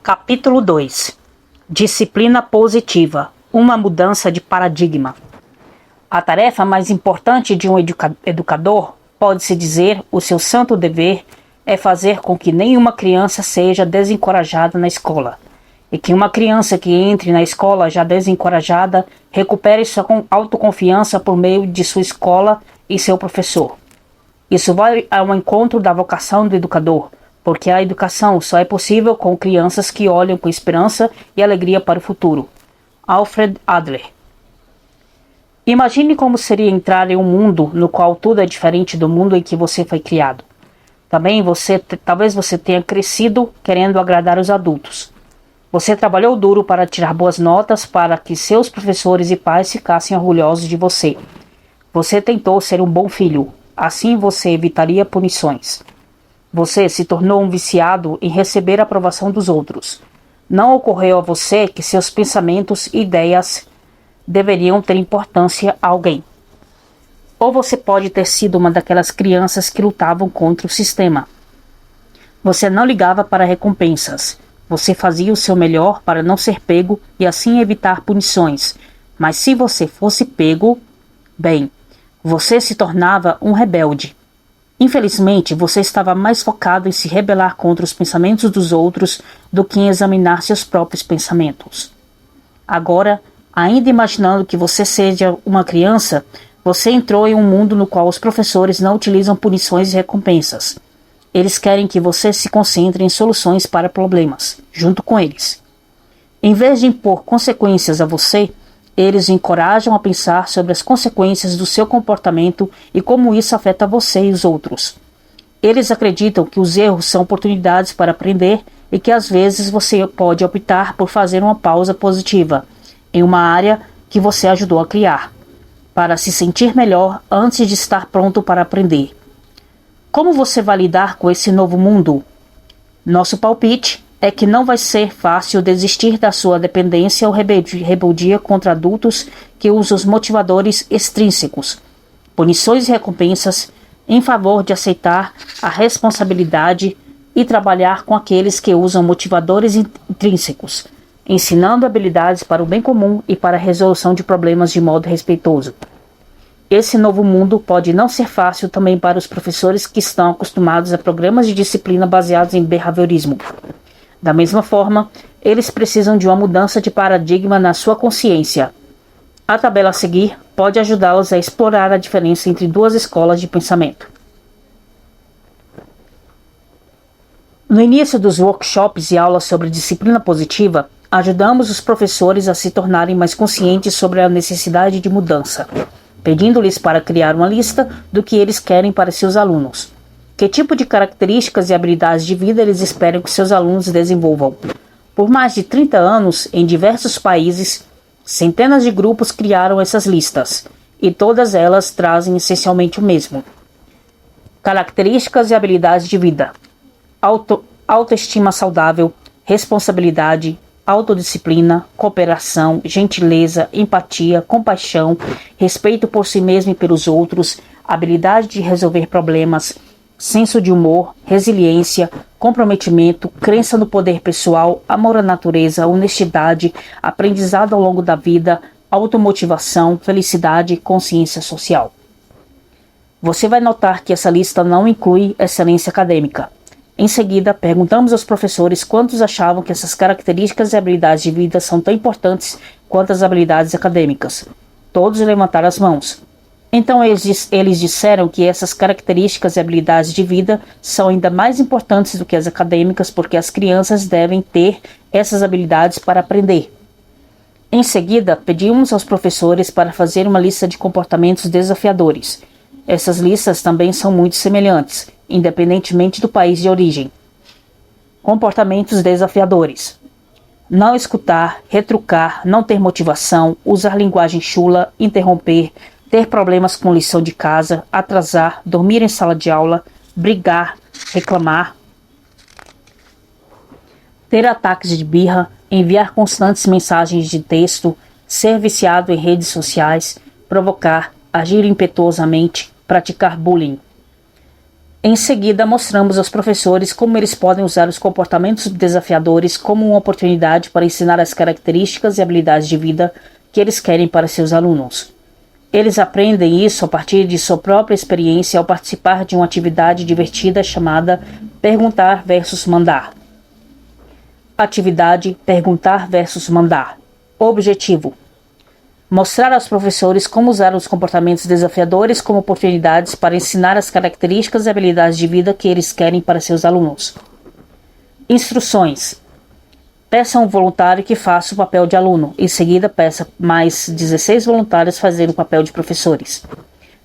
Capítulo 2. Disciplina positiva. Uma mudança de paradigma. A tarefa mais importante de um educador, pode-se dizer, o seu santo dever, é fazer com que nenhuma criança seja desencorajada na escola, e que uma criança que entre na escola já desencorajada recupere sua autoconfiança por meio de sua escola e seu professor. Isso vai ao encontro da vocação do educador, porque a educação só é possível com crianças que olham com esperança e alegria para o futuro. Alfred Adler. Imagine como seria entrar em um mundo no qual tudo é diferente do mundo em que você foi criado. Talvez você tenha crescido querendo agradar os adultos. Você trabalhou duro para tirar boas notas para que seus professores e pais ficassem orgulhosos de você. Você tentou ser um bom filho, assim você evitaria punições. Você se tornou um viciado em receber a aprovação dos outros. Não ocorreu a você que seus pensamentos e ideias deveriam ter importância a alguém. Ou você pode ter sido uma daquelas crianças que lutavam contra o sistema. Você não ligava para recompensas. Você fazia o seu melhor para não ser pego e assim evitar punições. Mas se você fosse pego, bem, você se tornava um rebelde. Infelizmente, você estava mais focado em se rebelar contra os pensamentos dos outros do que em examinar seus próprios pensamentos. Agora, ainda imaginando que você seja uma criança, você entrou em um mundo no qual os professores não utilizam punições e recompensas. Eles querem que você se concentre em soluções para problemas, junto com eles. Em vez de impor consequências a você, eles o encorajam a pensar sobre as consequências do seu comportamento e como isso afeta você e os outros. Eles acreditam que os erros são oportunidades para aprender e que às vezes você pode optar por fazer uma pausa positiva em uma área que você ajudou a criar, para se sentir melhor antes de estar pronto para aprender. Como você vai lidar com esse novo mundo? Nosso palpite é que não vai ser fácil desistir da sua dependência ou rebeldia contra adultos que usam os motivadores extrínsecos, punições e recompensas, em favor de aceitar a responsabilidade e trabalhar com aqueles que usam motivadores intrínsecos, ensinando habilidades para o bem comum e para a resolução de problemas de modo respeitoso. Esse novo mundo pode não ser fácil também para os professores que estão acostumados a programas de disciplina baseados em behaviorismo. Da mesma forma, eles precisam de uma mudança de paradigma na sua consciência. A tabela a seguir pode ajudá-los a explorar a diferença entre duas escolas de pensamento. No início dos workshops e aulas sobre disciplina positiva, ajudamos os professores a se tornarem mais conscientes sobre a necessidade de mudança, pedindo-lhes para criar uma lista do que eles querem para seus alunos. Que tipo de características e habilidades de vida eles esperam que seus alunos desenvolvam? Por mais de 30 anos, em diversos países, centenas de grupos criaram essas listas, e todas elas trazem essencialmente o mesmo. Características e habilidades de vida: autoestima saudável, responsabilidade, autodisciplina, cooperação, gentileza, empatia, compaixão, respeito por si mesmo e pelos outros, habilidade de resolver problemas, senso de humor, resiliência, comprometimento, crença no poder pessoal, amor à natureza, honestidade, aprendizado ao longo da vida, automotivação, felicidade e consciência social. Você vai notar que essa lista não inclui excelência acadêmica. Em seguida, perguntamos aos professores quantos achavam que essas características e habilidades de vida são tão importantes quanto as habilidades acadêmicas. Todos levantaram as mãos. Então eles disseram que essas características e habilidades de vida são ainda mais importantes do que as acadêmicas, porque as crianças devem ter essas habilidades para aprender. Em seguida, pedimos aos professores para fazer uma lista de comportamentos desafiadores. Essas listas também são muito semelhantes, independentemente do país de origem. Comportamentos desafiadores: não escutar, retrucar, não ter motivação, usar linguagem chula, interromper, ter problemas com lição de casa, atrasar, dormir em sala de aula, brigar, reclamar, ter ataques de birra, enviar constantes mensagens de texto, ser viciado em redes sociais, provocar, agir impetuosamente, praticar bullying. Em seguida, mostramos aos professores como eles podem usar os comportamentos desafiadores como uma oportunidade para ensinar as características e habilidades de vida que eles querem para seus alunos. Eles aprendem isso a partir de sua própria experiência ao participar de uma atividade divertida chamada Perguntar versus Mandar. Atividade Perguntar versus Mandar. Objetivo: mostrar aos professores como usar os comportamentos desafiadores como oportunidades para ensinar as características e habilidades de vida que eles querem para seus alunos. Instruções: peça a um voluntário que faça o papel de aluno. Em seguida, peça mais 16 voluntários fazerem o papel de professores.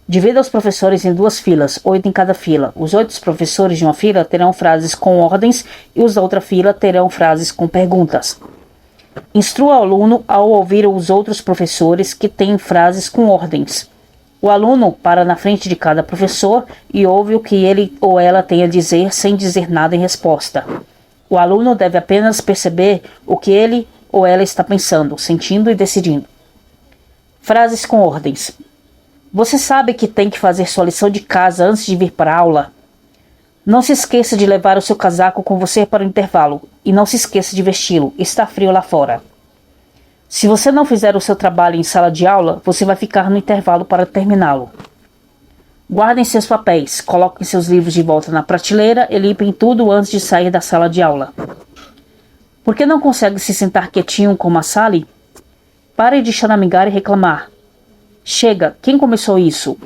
Divida os professores em 2 filas, 8 em cada fila. Os 8 professores de uma fila terão frases com ordens e os da outra fila terão frases com perguntas. Instrua o aluno ao ouvir os outros professores que têm frases com ordens. O aluno para na frente de cada professor e ouve o que ele ou ela tem a dizer sem dizer nada em resposta. O aluno deve apenas perceber o que ele ou ela está pensando, sentindo e decidindo. Frases com ordens. Você sabe que tem que fazer sua lição de casa antes de vir para a aula? Não se esqueça de levar o seu casaco com você para o intervalo e não se esqueça de vesti-lo, está frio lá fora. Se você não fizer o seu trabalho em sala de aula, você vai ficar no intervalo para terminá-lo. Guardem seus papéis, coloquem seus livros de volta na prateleira e limpem tudo antes de sair da sala de aula. Por que não consegue se sentar quietinho como a Sally? Pare de choramingar e reclamar. Chega, quem começou isso?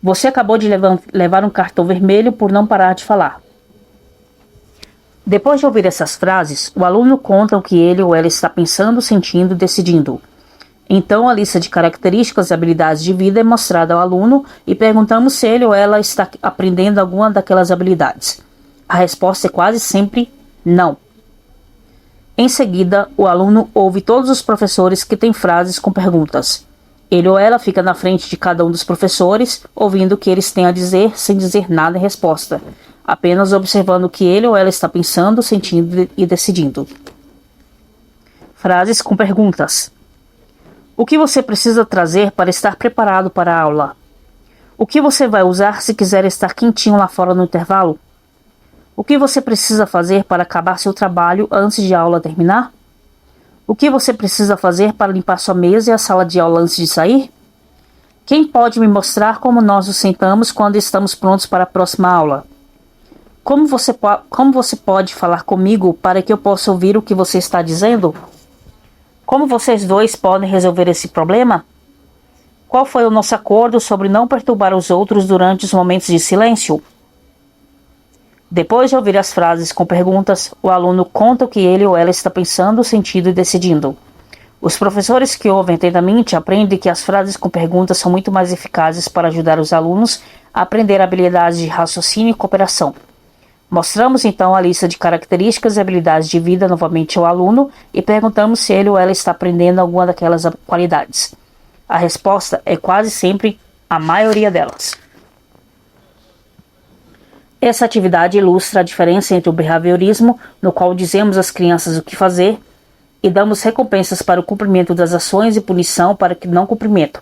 Você acabou de levar um cartão vermelho por não parar de falar. Depois de ouvir essas frases, o aluno conta o que ele ou ela está pensando, sentindo e decidindo. Então, a lista de características e habilidades de vida é mostrada ao aluno e perguntamos se ele ou ela está aprendendo alguma daquelas habilidades. A resposta é quase sempre não. Em seguida, o aluno ouve todos os professores que têm frases com perguntas. Ele ou ela fica na frente de cada um dos professores, ouvindo o que eles têm a dizer, sem dizer nada em resposta, apenas observando o que ele ou ela está pensando, sentindo e decidindo. Frases com perguntas. O que você precisa trazer para estar preparado para a aula? O que você vai usar se quiser estar quentinho lá fora no intervalo? O que você precisa fazer para acabar seu trabalho antes de a aula terminar? O que você precisa fazer para limpar sua mesa e a sala de aula antes de sair? Quem pode me mostrar como nós nos sentamos quando estamos prontos para a próxima aula? Como você pode falar comigo para que eu possa ouvir o que você está dizendo? Como vocês dois podem resolver esse problema? Qual foi o nosso acordo sobre não perturbar os outros durante os momentos de silêncio? Depois de ouvir as frases com perguntas, o aluno conta o que ele ou ela está pensando, sentindo e decidindo. Os professores que ouvem atentamente aprendem que as frases com perguntas são muito mais eficazes para ajudar os alunos a aprender habilidades de raciocínio e cooperação. Mostramos então a lista de características e habilidades de vida novamente ao aluno e perguntamos se ele ou ela está aprendendo alguma daquelas qualidades. A resposta é quase sempre a maioria delas. Essa atividade ilustra a diferença entre o behaviorismo, no qual dizemos às crianças o que fazer, e damos recompensas para o cumprimento das ações e punição para o não cumprimento,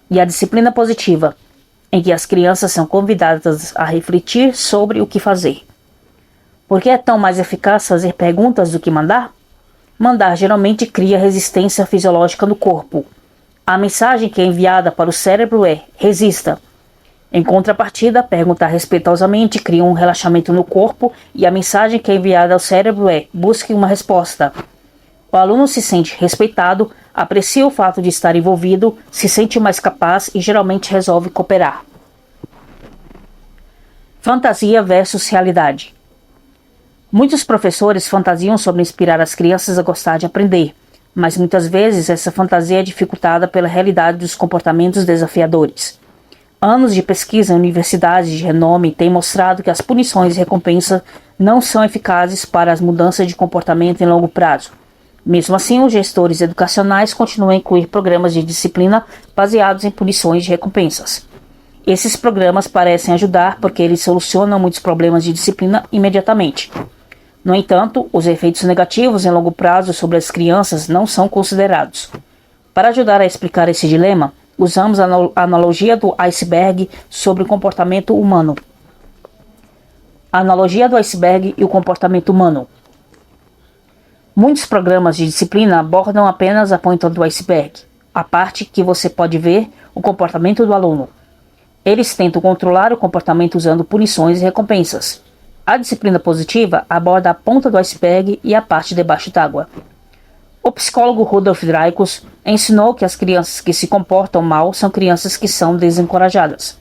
e a disciplina positiva, em que as crianças são convidadas a refletir sobre o que fazer. Por que é tão mais eficaz fazer perguntas do que mandar? Mandar geralmente cria resistência fisiológica no corpo. A mensagem que é enviada para o cérebro é: resista. Em contrapartida, perguntar respeitosamente cria um relaxamento no corpo e a mensagem que é enviada ao cérebro é: busque uma resposta. O aluno se sente respeitado, aprecia o fato de estar envolvido, se sente mais capaz e geralmente resolve cooperar. Fantasia versus realidade. Muitos professores fantasiam sobre inspirar as crianças a gostar de aprender, mas muitas vezes essa fantasia é dificultada pela realidade dos comportamentos desafiadores. Anos de pesquisa em universidades de renome têm mostrado que as punições e recompensas não são eficazes para as mudanças de comportamento em longo prazo. Mesmo assim, os gestores educacionais continuam a incluir programas de disciplina baseados em punições e recompensas. Esses programas parecem ajudar porque eles solucionam muitos problemas de disciplina imediatamente. No entanto, os efeitos negativos em longo prazo sobre as crianças não são considerados. Para ajudar a explicar esse dilema, usamos a analogia do iceberg sobre o comportamento humano. A analogia do iceberg e o comportamento humano. Muitos programas de disciplina abordam apenas a ponta do iceberg, a parte que você pode ver o comportamento do aluno. Eles tentam controlar o comportamento usando punições e recompensas. A disciplina positiva aborda a ponta do iceberg e a parte debaixo d'água. O psicólogo Rudolf Dreikurs ensinou que as crianças que se comportam mal são crianças que são desencorajadas.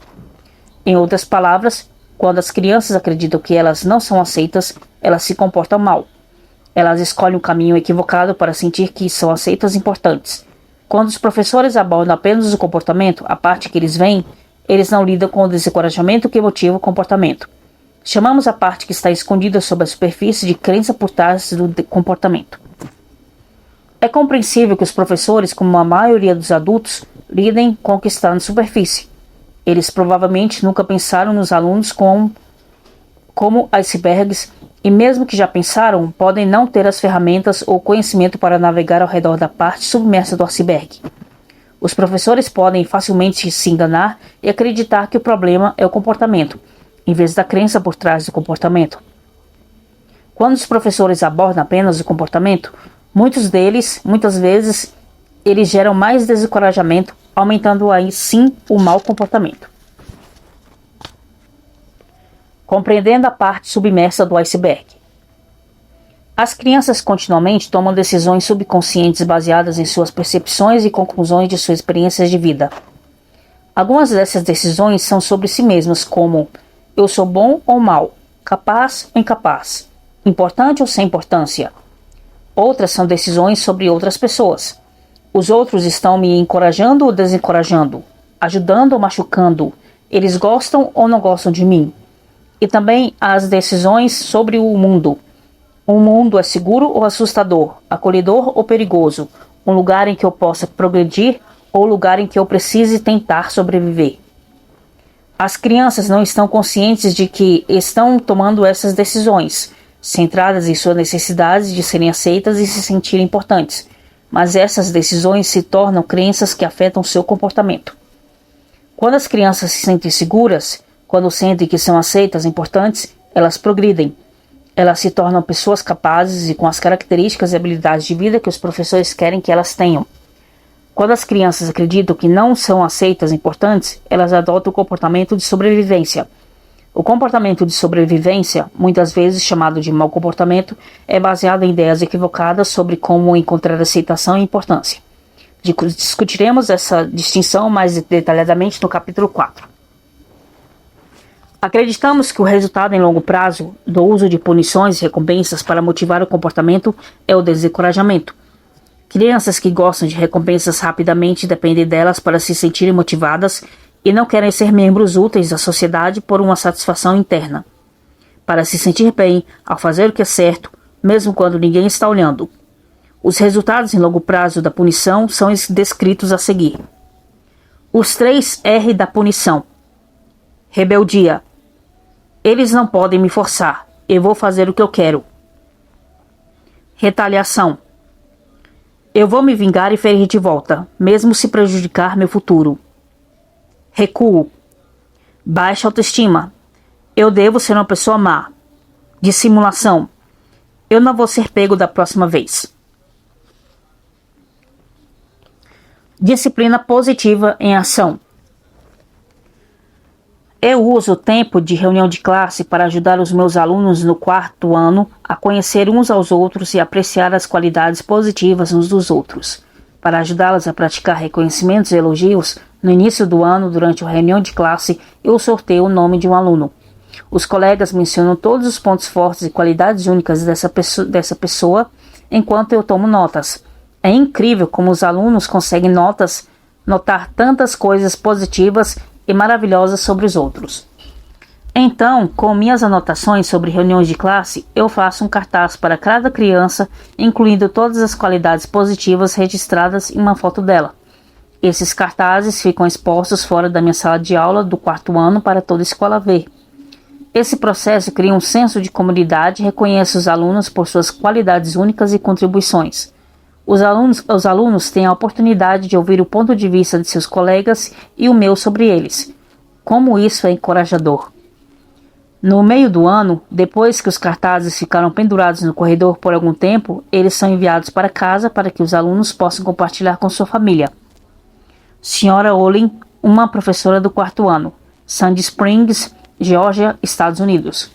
Em outras palavras, quando as crianças acreditam que elas não são aceitas, elas se comportam mal. Elas escolhem um caminho equivocado para sentir que são aceitas e importantes. Quando os professores abordam apenas o comportamento, a parte que eles veem, eles não lidam com o desencorajamento que motiva o comportamento. Chamamos a parte que está escondida sob a superfície de crença por trás do comportamento. É compreensível que os professores, como a maioria dos adultos, lidem com o que está na superfície. Eles provavelmente nunca pensaram nos alunos como icebergs, e mesmo que já pensaram, podem não ter as ferramentas ou conhecimento para navegar ao redor da parte submersa do iceberg. Os professores podem facilmente se enganar e acreditar que o problema é o comportamento, em vez da crença por trás do comportamento. Quando os professores abordam apenas o comportamento, muitas vezes, eles geram mais desencorajamento, aumentando aí sim o mau comportamento. Compreendendo a parte submersa do iceberg. As crianças continuamente tomam decisões subconscientes baseadas em suas percepções e conclusões de suas experiências de vida. Algumas dessas decisões são sobre si mesmas, como eu sou bom ou mal, capaz ou incapaz, importante ou sem importância. Outras são decisões sobre outras pessoas. Os outros estão me encorajando ou desencorajando, ajudando ou machucando, eles gostam ou não gostam de mim. E também as decisões sobre o mundo. Um mundo é seguro ou assustador, acolhedor ou perigoso, um lugar em que eu possa progredir ou lugar em que eu precise tentar sobreviver. As crianças não estão conscientes de que estão tomando essas decisões, centradas em suas necessidades de serem aceitas e se sentirem importantes, mas essas decisões se tornam crenças que afetam seu comportamento. Quando as crianças se sentem seguras, quando sentem que são aceitas e importantes, elas progridem. Elas se tornam pessoas capazes e com as características e habilidades de vida que os professores querem que elas tenham. Quando as crianças acreditam que não são aceitas e importantes, elas adotam o comportamento de sobrevivência. O comportamento de sobrevivência, muitas vezes chamado de mau comportamento, é baseado em ideias equivocadas sobre como encontrar aceitação e importância. Discutiremos essa distinção mais detalhadamente no capítulo 4. Acreditamos que o resultado em longo prazo do uso de punições e recompensas para motivar o comportamento é o desencorajamento. Crianças que gostam de recompensas rapidamente dependem delas para se sentirem motivadas e não querem ser membros úteis da sociedade por uma satisfação interna. Para se sentir bem ao fazer o que é certo, mesmo quando ninguém está olhando. Os resultados em longo prazo da punição são descritos a seguir. Os 3 R da punição. Rebeldia. Eles não podem me forçar. Eu vou fazer o que eu quero. Retaliação. Eu vou me vingar e ferir de volta, mesmo se prejudicar meu futuro. Recuo. Baixa autoestima. Eu devo ser uma pessoa má. Dissimulação. Eu não vou ser pego da próxima vez. Disciplina positiva em ação. Eu uso o tempo de reunião de classe para ajudar os meus alunos no 4º ano a conhecer uns aos outros e apreciar as qualidades positivas uns dos outros. Para ajudá-los a praticar reconhecimentos e elogios, no início do ano, durante a reunião de classe, eu sorteio o nome de um aluno. Os colegas mencionam todos os pontos fortes e qualidades únicas dessa pessoa, enquanto eu tomo notas. É incrível como os alunos conseguem notar tantas coisas positivas e maravilhosas sobre os outros. Então, com minhas anotações sobre reuniões de classe, eu faço um cartaz para cada criança, incluindo todas as qualidades positivas registradas em uma foto dela. Esses cartazes ficam expostos fora da minha sala de aula do 4º ano para toda a escola ver. Esse processo cria um senso de comunidade e reconhece os alunos por suas qualidades únicas e contribuições. Os alunos têm a oportunidade de ouvir o ponto de vista de seus colegas e o meu sobre eles. Como isso é encorajador! No meio do ano, depois que os cartazes ficaram pendurados no corredor por algum tempo, eles são enviados para casa para que os alunos possam compartilhar com sua família. Sra. Olin, uma professora do 4º ano, Sandy Springs, Geórgia, Estados Unidos.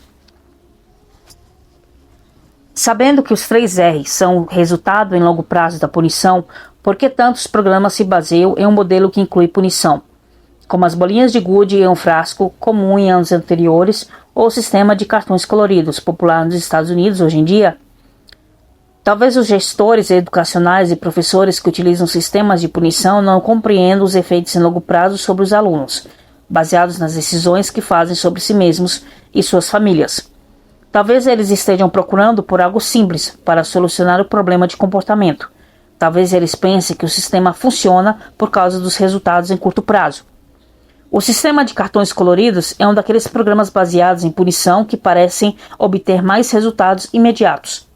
Sabendo que os 3 R's são o resultado em longo prazo da punição, por que tantos programas se baseiam em um modelo que inclui punição, como as bolinhas de gude em um frasco, comum em anos anteriores, ou o sistema de cartões coloridos, popular nos Estados Unidos hoje em dia? Talvez os gestores educacionais e professores que utilizam sistemas de punição não compreendam os efeitos em longo prazo sobre os alunos, baseados nas decisões que fazem sobre si mesmos e suas famílias. Talvez eles estejam procurando por algo simples para solucionar o problema de comportamento. Talvez eles pensem que o sistema funciona por causa dos resultados em curto prazo. O sistema de cartões coloridos é um daqueles programas baseados em punição que parecem obter mais resultados imediatos.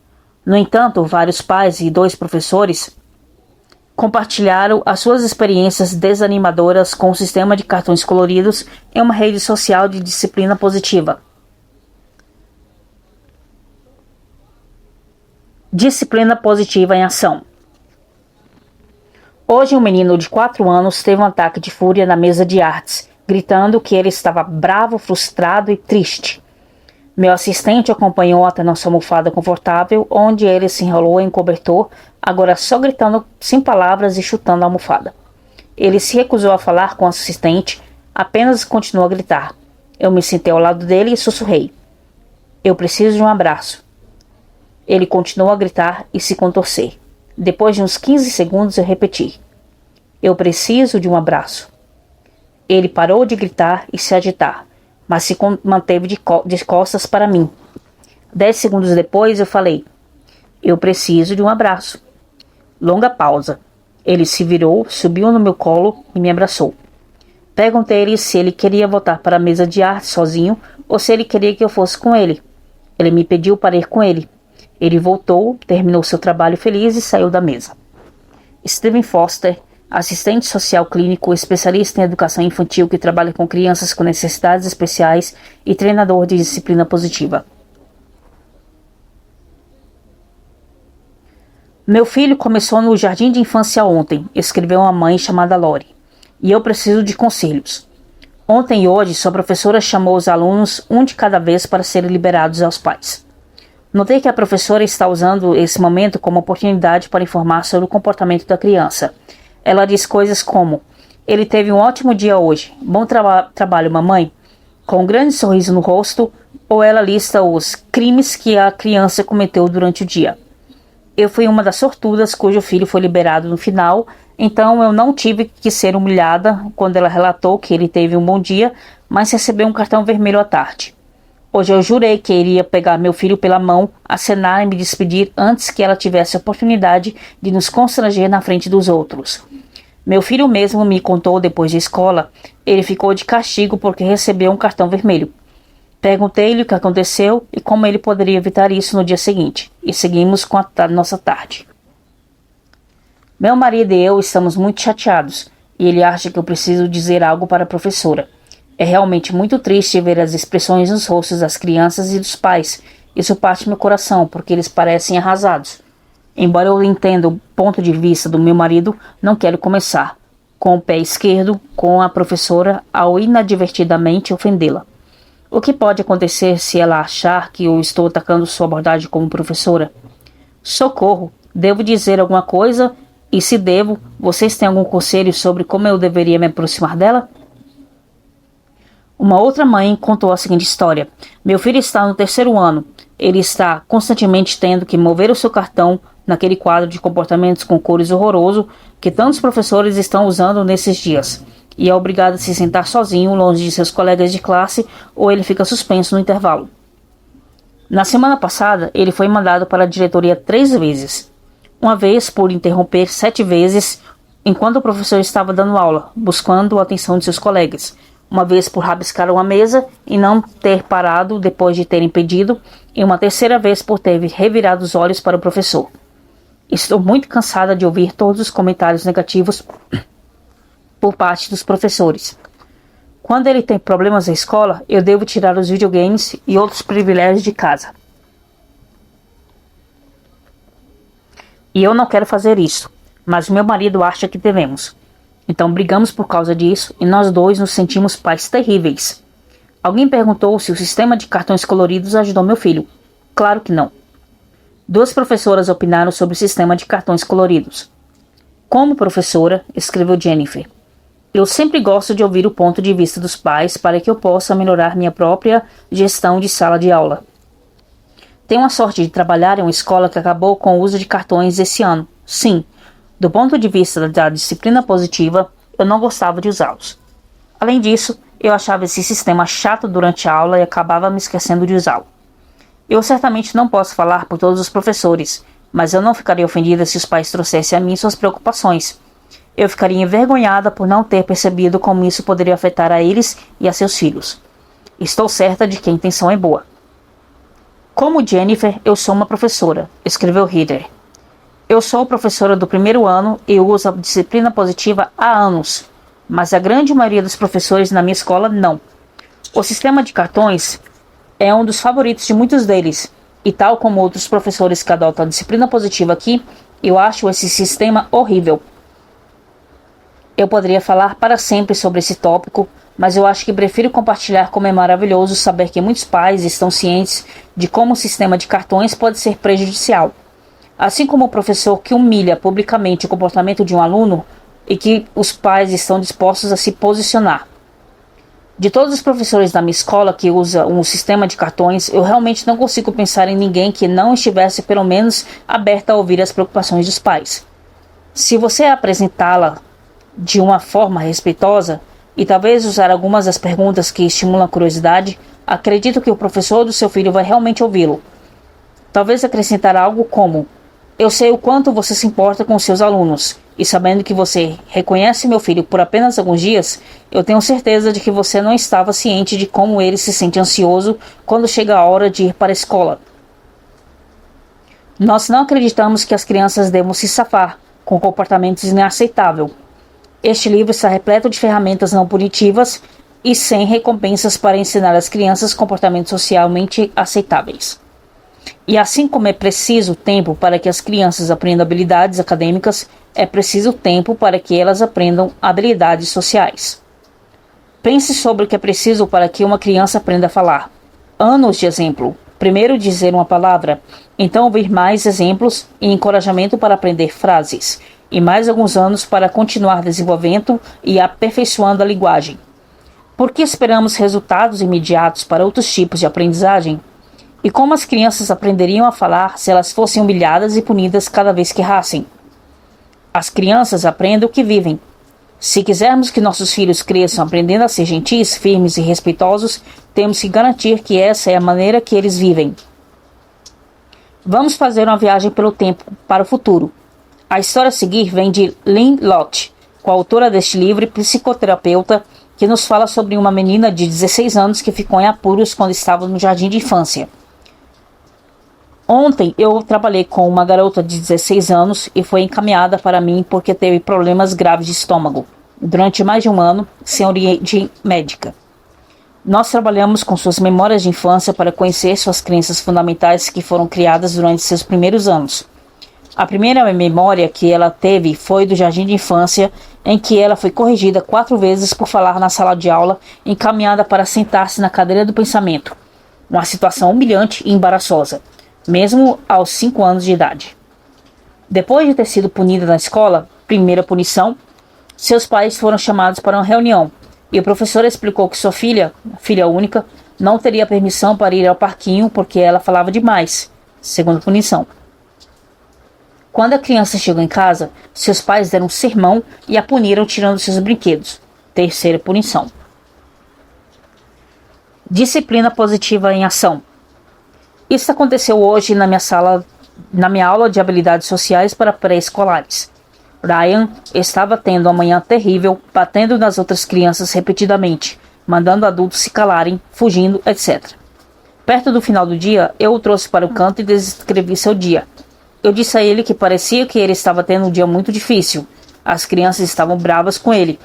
No entanto, vários pais e 2 professores compartilharam as suas experiências desanimadoras com o sistema de cartões coloridos em uma rede social de disciplina positiva. Disciplina positiva em ação. Hoje um menino de 4 anos teve um ataque de fúria na mesa de artes, gritando que ele estava bravo, frustrado e triste. Meu assistente o acompanhou até nossa almofada confortável, onde ele se enrolou em cobertor, agora só gritando sem palavras e chutando a almofada. Ele se recusou a falar com o assistente, apenas continuou a gritar. Eu me sentei ao lado dele e sussurrei. Eu preciso de um abraço. Ele continuou a gritar e se contorcer. Depois de uns 15 segundos eu repeti. Eu preciso de um abraço. Ele parou de gritar e se agitar, mas se manteve de costas para mim. 10 segundos depois eu falei. Eu preciso de um abraço. Longa pausa. Ele se virou, subiu no meu colo e me abraçou. Perguntei-lhe se ele queria voltar para a mesa de arte sozinho ou se ele queria que eu fosse com ele. Ele me pediu para ir com ele. Ele voltou, terminou seu trabalho feliz e saiu da mesa. Stephen Foster, assistente social clínico, especialista em educação infantil que trabalha com crianças com necessidades especiais e treinador de disciplina positiva. Meu filho começou no jardim de infância ontem, escreveu uma mãe chamada Lori, e eu preciso de conselhos. Ontem e hoje, sua professora chamou os alunos um de cada vez para serem liberados aos pais. Notei que a professora está usando esse momento como oportunidade para informar sobre o comportamento da criança. Ela diz coisas como: ele teve um ótimo dia hoje, bom trabalho, mamãe, com um grande sorriso no rosto, ou ela lista os crimes que a criança cometeu durante o dia. Eu fui uma das sortudas cujo filho foi liberado no final, então eu não tive que ser humilhada quando ela relatou que ele teve um bom dia, mas recebeu um cartão vermelho à tarde. Hoje eu jurei que iria pegar meu filho pela mão, acenar e me despedir antes que ela tivesse a oportunidade de nos constranger na frente dos outros. Meu filho mesmo me contou depois de escola, ele ficou de castigo porque recebeu um cartão vermelho. Perguntei-lhe o que aconteceu e como ele poderia evitar isso no dia seguinte, e seguimos com a nossa tarde. Meu marido e eu estamos muito chateados, e ele acha que eu preciso dizer algo para a professora. É realmente muito triste ver as expressões nos rostos das crianças e dos pais. Isso parte meu coração, porque eles parecem arrasados. Embora eu entenda o ponto de vista do meu marido, não quero começar, com o pé esquerdo, com a professora, ao inadvertidamente ofendê-la. O que pode acontecer se ela achar que eu estou atacando sua abordagem como professora? Socorro! Devo dizer alguma coisa? E se devo, vocês têm algum conselho sobre como eu deveria me aproximar dela? Uma outra mãe contou a seguinte história. Meu filho está no 3º ano. Ele está constantemente tendo que mover o seu cartão naquele quadro de comportamentos com cores horroroso que tantos professores estão usando nesses dias. E é obrigado a se sentar sozinho, longe de seus colegas de classe, ou ele fica suspenso no intervalo. Na semana passada, ele foi mandado para a diretoria 3 vezes. Uma vez por interromper 7 vezes enquanto o professor estava dando aula, buscando a atenção de seus colegas. Uma vez por rabiscar uma mesa e não ter parado depois de ter impedido, e uma 3ª vez por ter revirado os olhos para o professor. Estou muito cansada de ouvir todos os comentários negativos por parte dos professores. Quando ele tem problemas na escola, eu devo tirar os videogames e outros privilégios de casa. E eu não quero fazer isso, mas meu marido acha que devemos. Então brigamos por causa disso e nós dois nos sentimos pais terríveis. Alguém perguntou se o sistema de cartões coloridos ajudou meu filho. Claro que não. 2 professoras opinaram sobre o sistema de cartões coloridos. Como professora, escreveu Jennifer, eu sempre gosto de ouvir o ponto de vista dos pais para que eu possa melhorar minha própria gestão de sala de aula. Tenho a sorte de trabalhar em uma escola que acabou com o uso de cartões esse ano. Sim, do ponto de vista da disciplina positiva, eu não gostava de usá-los. Além disso, eu achava esse sistema chato durante a aula e acabava me esquecendo de usá-lo. Eu certamente não posso falar por todos os professores, mas eu não ficaria ofendida se os pais trouxessem a mim suas preocupações. Eu ficaria envergonhada por não ter percebido como isso poderia afetar a eles e a seus filhos. Estou certa de que a intenção é boa. Como Jennifer, eu sou uma professora, escreveu Heather. Eu sou professora do 1º ano e uso a disciplina positiva há anos, mas a grande maioria dos professores na minha escola não. O sistema de cartões é um dos favoritos de muitos deles, e tal como outros professores que adotam a disciplina positiva aqui, eu acho esse sistema horrível. Eu poderia falar para sempre sobre esse tópico, mas eu acho que prefiro compartilhar como é maravilhoso saber que muitos pais estão cientes de como o sistema de cartões pode ser prejudicial. Assim como o professor que humilha publicamente o comportamento de um aluno e que os pais estão dispostos a se posicionar. De todos os professores da minha escola que usa um sistema de cartões, eu realmente não consigo pensar em ninguém que não estivesse pelo menos aberto a ouvir as preocupações dos pais. Se você apresentá-la de uma forma respeitosa e talvez usar algumas das perguntas que estimulam a curiosidade, acredito que o professor do seu filho vai realmente ouvi-lo. Talvez acrescentar algo como: eu sei o quanto você se importa com seus alunos, e sabendo que você reconhece meu filho por apenas alguns dias, eu tenho certeza de que você não estava ciente de como ele se sente ansioso quando chega a hora de ir para a escola. Nós não acreditamos que as crianças devam se safar com comportamentos inaceitáveis. Este livro está repleto de ferramentas não punitivas e sem recompensas para ensinar às crianças comportamentos socialmente aceitáveis. E assim como é preciso tempo para que as crianças aprendam habilidades acadêmicas, é preciso tempo para que elas aprendam habilidades sociais. Pense sobre o que é preciso para que uma criança aprenda a falar. Anos de exemplo. Primeiro dizer uma palavra, então ouvir mais exemplos e encorajamento para aprender frases. E mais alguns anos para continuar desenvolvendo e aperfeiçoando a linguagem. Por que esperamos resultados imediatos para outros tipos de aprendizagem? E como as crianças aprenderiam a falar se elas fossem humilhadas e punidas cada vez que errassem? As crianças aprendem o que vivem. Se quisermos que nossos filhos cresçam aprendendo a ser gentis, firmes e respeitosos, temos que garantir que essa é a maneira que eles vivem. Vamos fazer uma viagem pelo tempo para o futuro. A história a seguir vem de Lynn Lott, coautora deste livro e psicoterapeuta, que nos fala sobre uma menina de 16 anos que ficou em apuros quando estava no jardim de infância. Ontem eu trabalhei com uma garota de 16 anos e foi encaminhada para mim porque teve problemas graves de estômago, durante mais de um ano, sem origem médica. Nós trabalhamos com suas memórias de infância para conhecer suas crenças fundamentais que foram criadas durante seus primeiros anos. A primeira memória que ela teve foi do jardim de infância, em que ela foi corrigida 4 vezes por falar na sala de aula, encaminhada para sentar-se na cadeira do pensamento. Uma situação humilhante e embaraçosa, mesmo aos 5 anos de idade. Depois de ter sido punida na escola, primeira punição, seus pais foram chamados para uma reunião, e o professor explicou que sua filha única, não teria permissão para ir ao parquinho porque ela falava demais, segunda punição. Quando a criança chegou em casa, seus pais deram um sermão e a puniram tirando seus brinquedos. Terceira punição. Disciplina positiva em ação. Isso aconteceu hoje na minha aula de habilidades sociais para pré-escolares. Ryan estava tendo uma manhã terrível, batendo nas outras crianças repetidamente, mandando adultos se calarem, fugindo, etc. Perto do final do dia, eu o trouxe para o canto e descrevi seu dia. Eu disse a ele que parecia que ele estava tendo um dia muito difícil. As crianças estavam bravas com ele.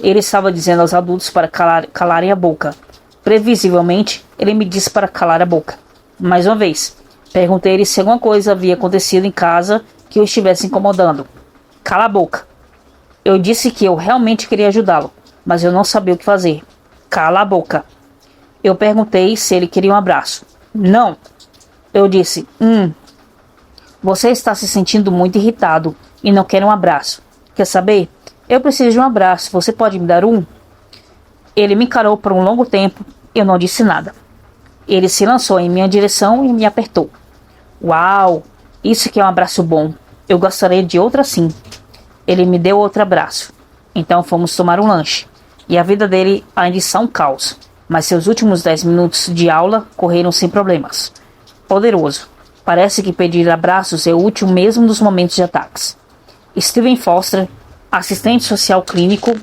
Ele estava dizendo aos adultos para calarem a boca. Previsivelmente, ele me disse para calar a boca. Mais uma vez, perguntei-lhe se alguma coisa havia acontecido em casa que o estivesse incomodando. Cala a boca. Eu disse que eu realmente queria ajudá-lo, mas eu não sabia o que fazer. Cala a boca. Eu perguntei se ele queria um abraço. Não. Eu disse, você está se sentindo muito irritado e não quer um abraço. Quer saber? Eu preciso de um abraço. Você pode me dar um? Ele me encarou por um longo tempo. Eu não disse nada. Ele se lançou em minha direção e me apertou. Uau! Isso que é um abraço bom. Eu gostaria de outro assim. Ele me deu outro abraço. Então fomos tomar um lanche. E a vida dele ainda está um caos. Mas seus últimos 10 minutos de aula correram sem problemas. Poderoso. Parece que pedir abraços é útil mesmo nos momentos de ataques. Steven Foster, assistente social clínico.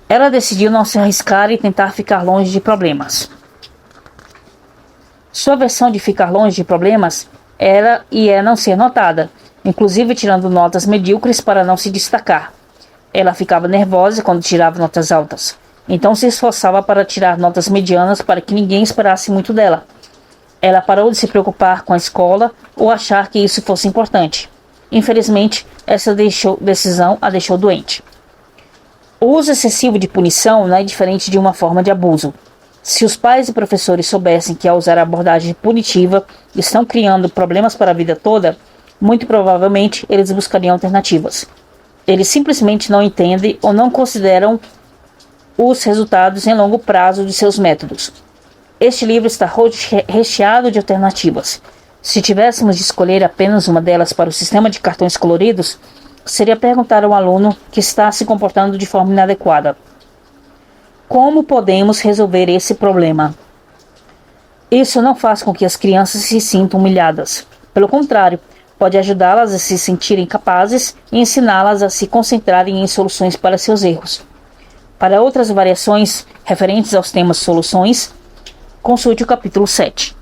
Ela decidiu não se arriscar e tentar ficar longe de problemas. Sua versão de ficar longe de problemas era e é não ser notada, inclusive tirando notas medíocres para não se destacar. Ela ficava nervosa quando tirava notas altas, então se esforçava para tirar notas medianas para que ninguém esperasse muito dela. Ela parou de se preocupar com a escola ou achar que isso fosse importante. Infelizmente, essa decisão a deixou doente. O uso excessivo de punição não é diferente de uma forma de abuso. Se os pais e professores soubessem que ao usar a abordagem punitiva estão criando problemas para a vida toda, muito provavelmente eles buscariam alternativas. Eles simplesmente não entendem ou não consideram os resultados em longo prazo de seus métodos. Este livro está recheado de alternativas. Se tivéssemos de escolher apenas uma delas para o sistema de cartões coloridos, seria perguntar ao aluno que está se comportando de forma inadequada: como podemos resolver esse problema? Isso não faz com que as crianças se sintam humilhadas. Pelo contrário, pode ajudá-las a se sentirem capazes e ensiná-las a se concentrarem em soluções para seus erros. Para outras variações referentes aos temas soluções, consulte o capítulo 7.